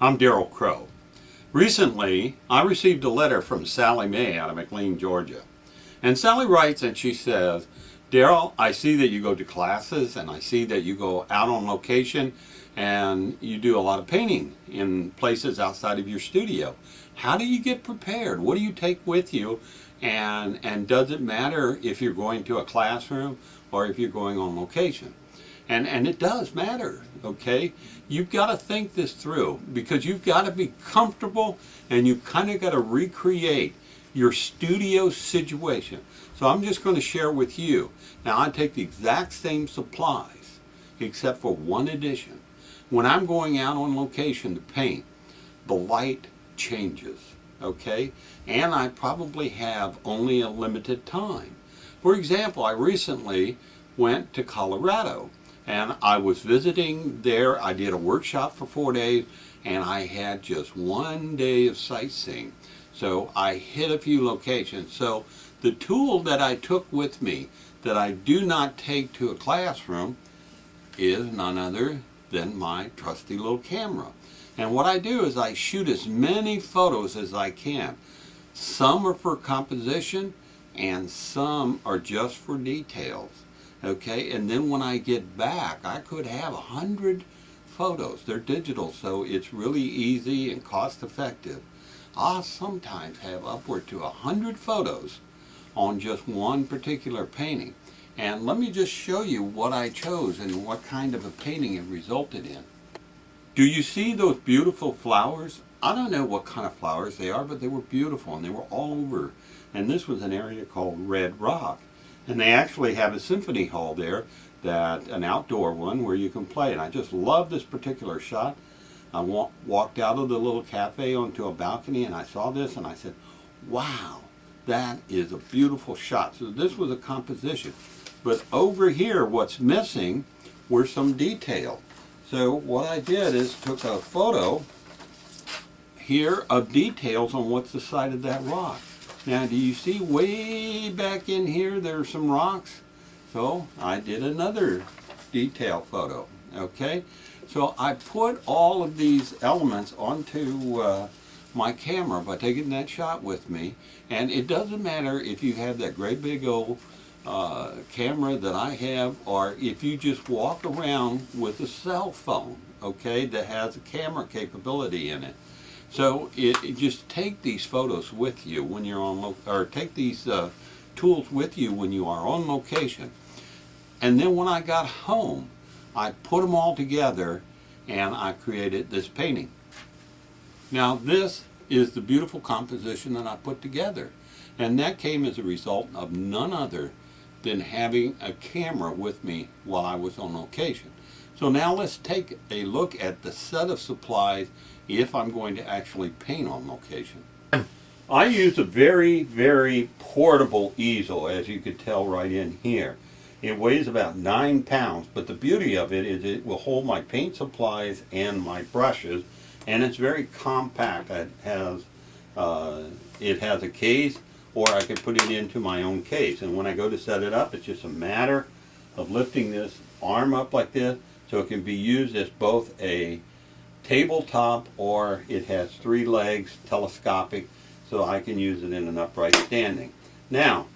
I'm Daryl Crow. Recently, I received a letter from Sally Mae out of McLean, Georgia. And Sally writes and she says, Daryl, I see that you go to classes and I see that you go out on location and you do a lot of painting in places outside of your studio. How do you get prepared? What do you take with you? And does it matter if you're going to a classroom or if you're going on location? And it does matter, okay? You've got to think this through because you've got to be comfortable and you kind of got to recreate your studio situation. So I'm just going to share with you. Now I take the exact same supplies except for one addition. When I'm going out on location to paint, the light changes, okay? And I probably have only a limited time. For example, I recently went to Colorado. And I was visiting there. I did a workshop for 4 days, and I had just 1 day of sightseeing. So I hit a few locations. So the tool that I took with me that I do not take to a classroom is none other than my trusty little camera. And what I do is I shoot as many photos as I can. Some are for composition, and some are just for details. Okay, and then when I get back, I could have 100 photos. They're digital, so it's really easy and cost effective. I'll sometimes have upward to 100 photos on just one particular painting. And let me just show you what I chose and what kind of a painting it resulted in. Do you see those beautiful flowers? I don't know what kind of flowers they are, but they were beautiful and they were all over. And this was an area called Red Rock. And they actually have a symphony hall there, an outdoor one where you can play. And I just love this particular shot. I walked out of the little cafe onto a balcony and I saw this and I said, wow, that is a beautiful shot. So this was a composition. But over here, what's missing were some detail. So what I did is took a photo here of details on what's the side of that rock. Now, do you see way back in here, there's some rocks? So I did another detail photo, okay? So I put all of these elements onto my camera by taking that shot with me. And it doesn't matter if you have that great big old camera that I have, or if you just walk around with a cell phone, okay, that has a camera capability in it. So just take these photos with you when you're on, or take these tools with you when you are on location. And then when I got home, I put them all together and I created this painting. Now this is the beautiful composition that I put together. And that came as a result of none other than having a camera with me while I was on location. So now let's take a look at the set of supplies if I'm going to actually paint on location. I use a very, very portable easel, as you could tell right in here. It weighs about 9 pounds, but the beauty of it is it will hold my paint supplies and my brushes, and it's very compact. It has a case, or I can put it into my own case. And when I go to set it up, it's just a matter of lifting this arm up like this, so it can be used as both a tabletop or it has 3 legs, telescopic, so I can use it in an upright standing. Now,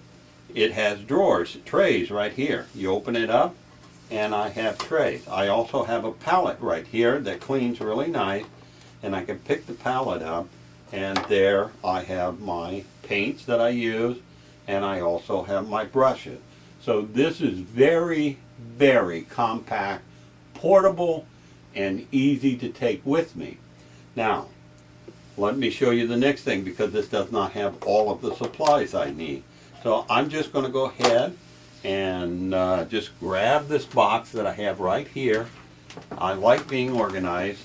it has drawers, trays right here. You open it up and I have trays. I also have a palette right here that cleans really nice, and I can pick the palette up, and there I have my paints that I use, and I also have my brushes. So this is very, very compact, portable, and easy to take with me. Now, let me show you the next thing, because this does not have all of the supplies I need. So I'm just going to go ahead and just grab this box that I have right here. I like being organized,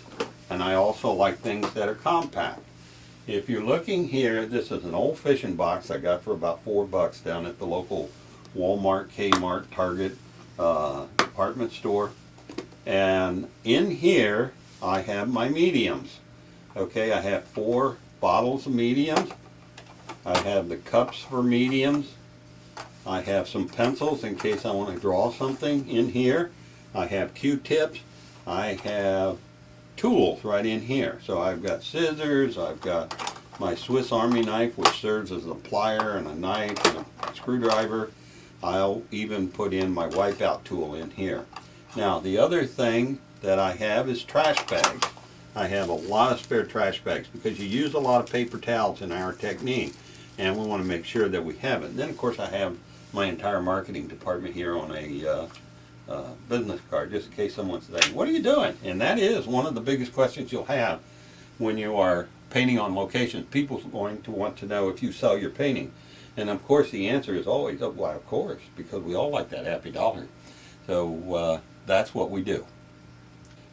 and I also like things that are compact. If you're looking here, this is an old fishing box I got for about $4 down at the local Walmart, Kmart, Target department store. And in here I have my mediums. Okay, I have 4 bottles of mediums. I have the cups for mediums. I have some pencils in case I want to draw something in here. I have Q-tips. I have tools right in here. So I've got scissors, I've got my Swiss Army knife, which serves as a plier and a knife and a screwdriver. I'll even put in my wipeout tool in here. Now the other thing that I have is trash bags. I have a lot of spare trash bags because you use a lot of paper towels in our technique, and we want to make sure that we have it. And then of course I have my entire marketing department here on a business card, just in case someone's saying, what are you doing? And that is one of the biggest questions you'll have when you are painting on location. People are going to want to know if you sell your painting. And of course the answer is always, oh, well, of course, because we all like that happy dollar. So that's what we do.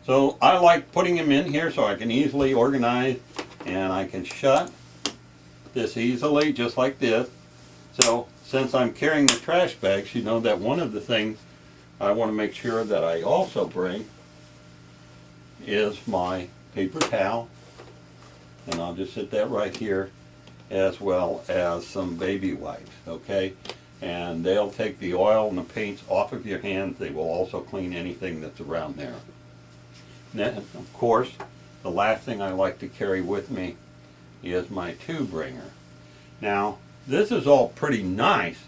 So I like putting them in here so I can easily organize, and I can shut this easily just like this. So since I'm carrying the trash bags, you know that one of the things I want to make sure that I also bring is my paper towel, and I'll just sit that right here, as well as some baby wipes, okay? And they'll take the oil and the paints off of your hands. They will also clean anything that's around there. And then, of course, the last thing I like to carry with me is my tube wringer. Now, this is all pretty nice,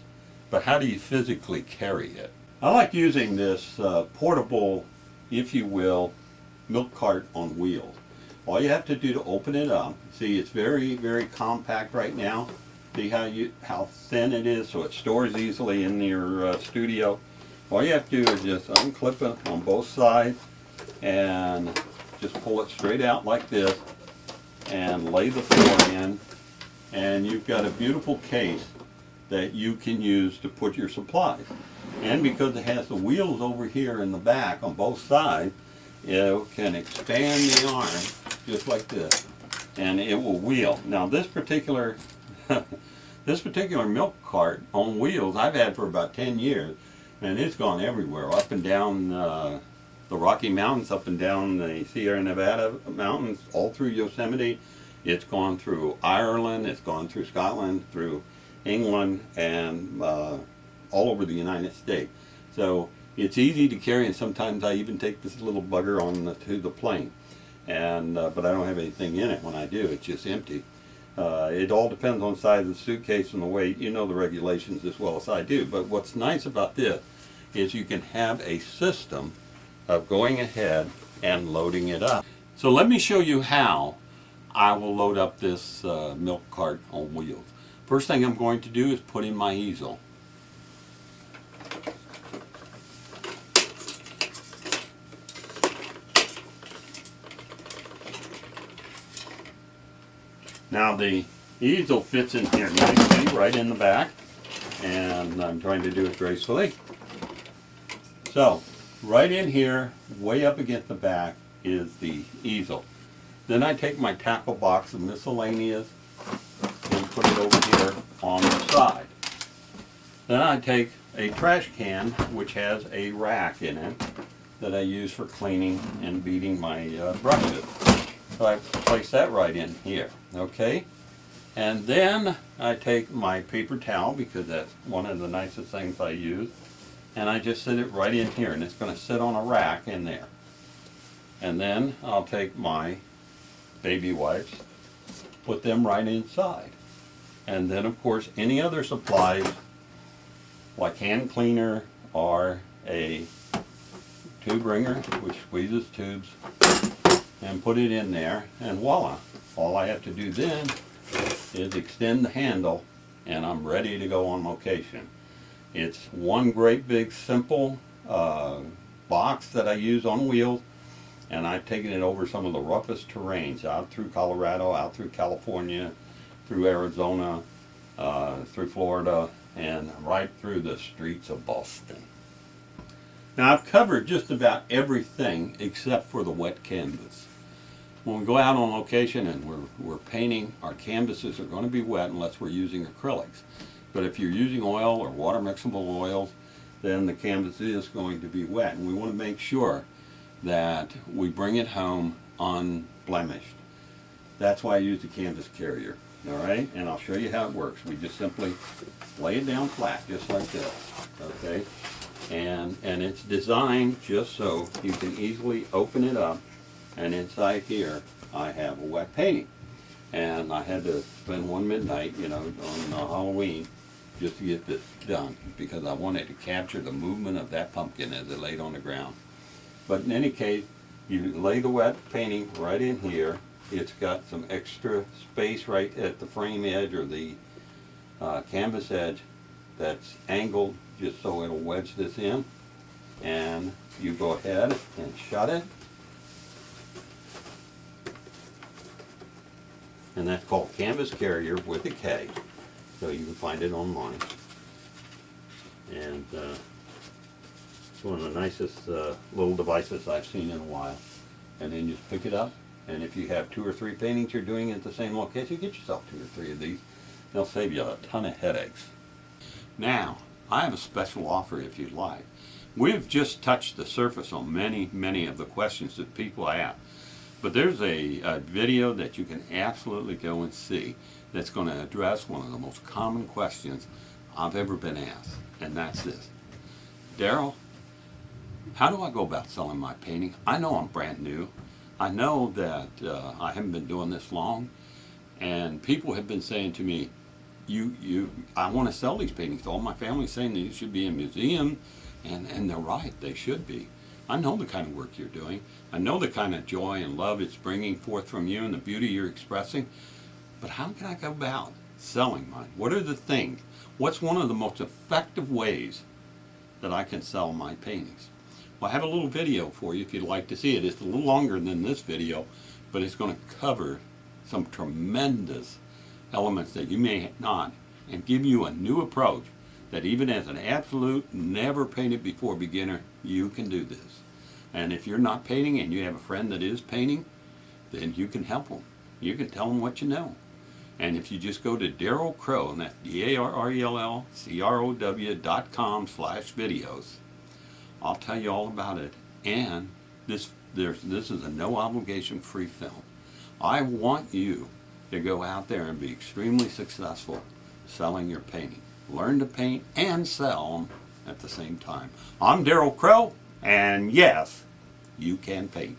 but how do you physically carry it? I like using this portable, if you will, milk cart on wheels. All you have to do to open it up, see it's very, very compact right now. See how thin it is, so it stores easily in your studio. All you have to do is just unclip it on both sides and just pull it straight out like this and lay the floor in, and you've got a beautiful case that you can use to put your supplies. And because it has the wheels over here in the back on both sides, you can expand the arm just like this, and it will wheel. Now this particular this particular milk cart on wheels I've had for about 10 years, and it's gone everywhere, up and down the Rocky Mountains, up and down the Sierra Nevada mountains, all through Yosemite. It's gone through Ireland, it's gone through Scotland, through England, and all over the United States. So it's easy to carry, and sometimes I even take this little bugger on to the plane. And but I don't have anything in it when I do. It's just empty. It all depends on the size of the suitcase and the weight. You know the regulations as well as I do. But what's nice about this is you can have a system of going ahead and loading it up. So let me show you how I will load up this milk cart on wheels. First thing I'm going to do is put in my easel. Now the easel fits in here nicely right in the back, and I'm trying to do it gracefully. So right in here, way up against the back, is the easel. Then I take my tackle box of miscellaneous and put it over here on the side. Then I take a trash can which has a rack in it that I use for cleaning and beating my brushes. So I place that right in here, okay? And then I take my paper towel, because that's one of the nicest things I use, and I just sit it right in here, and it's going to sit on a rack in there. And then I'll take my baby wipes, put them right inside. And then of course any other supplies like hand cleaner or a tube wringer, which squeezes tubes, and put it in there, and voila. All I have to do then is extend the handle, and I'm ready to go on location. It's one great big simple box that I use on wheels, and I've taken it over some of the roughest terrains, out through Colorado, out through California, through Arizona, through Florida, and right through the streets of Boston. Now I've covered just about everything except for the wet canvas. When we go out on location and we're painting, our canvases are going to be wet unless we're using acrylics. But if you're using oil or water mixable oils, then the canvas is going to be wet. And we want to make sure that we bring it home unblemished. That's why I use the canvas carrier. All right, and I'll show you how it works. We just simply lay it down flat, just like this. Okay, and it's designed just so you can easily open it up And inside here, I have a wet painting. And I had to spend one midnight, you know, on Halloween just to get this done because I wanted to capture the movement of that pumpkin as it laid on the ground. But in any case, you lay the wet painting right in here. It's got some extra space right at the frame edge or the canvas edge that's angled just so it'll wedge this in. And you go ahead and shut it. And that's called Canvas Carrier with a K. So you can find it online. And it's one of the nicest little devices I've seen in a while. And then you just pick it up. And if you have 2 or 3 paintings you're doing at the same location, get yourself 2 or 3 of these. They'll save you a ton of headaches. Now, I have a special offer if you'd like. We've just touched the surface on many of the questions that people ask. But there's a video that you can absolutely go and see that's going to address one of the most common questions I've ever been asked. And that's this. Daryl, how do I go about selling my painting? I know I'm brand new. I know that I haven't been doing this long. And people have been saying to me, I want to sell these paintings. All my family's saying these should be in a museum. And they're right, they should be. I know the kind of work you're doing. I know the kind of joy and love it's bringing forth from you and the beauty you're expressing. But how can I go about selling mine? What are the things? What's one of the most effective ways that I can sell my paintings? Well, I have a little video for you if you'd like to see it. It's a little longer than this video, but it's going to cover some tremendous elements that you may not and give you a new approach that even as an absolute never painted before beginner, you can do this. And if you're not painting and you have a friend that is painting, then you can help them. You can tell them what you know. And if you just go to Darryl Crow, and that's DarrellCrow.com/videos, I'll tell you all about it. And this is a no obligation free film. I want you to go out there and be extremely successful selling your painting. Learn to paint and sell them at the same time. I'm Darryl Crow, and yes, you can paint.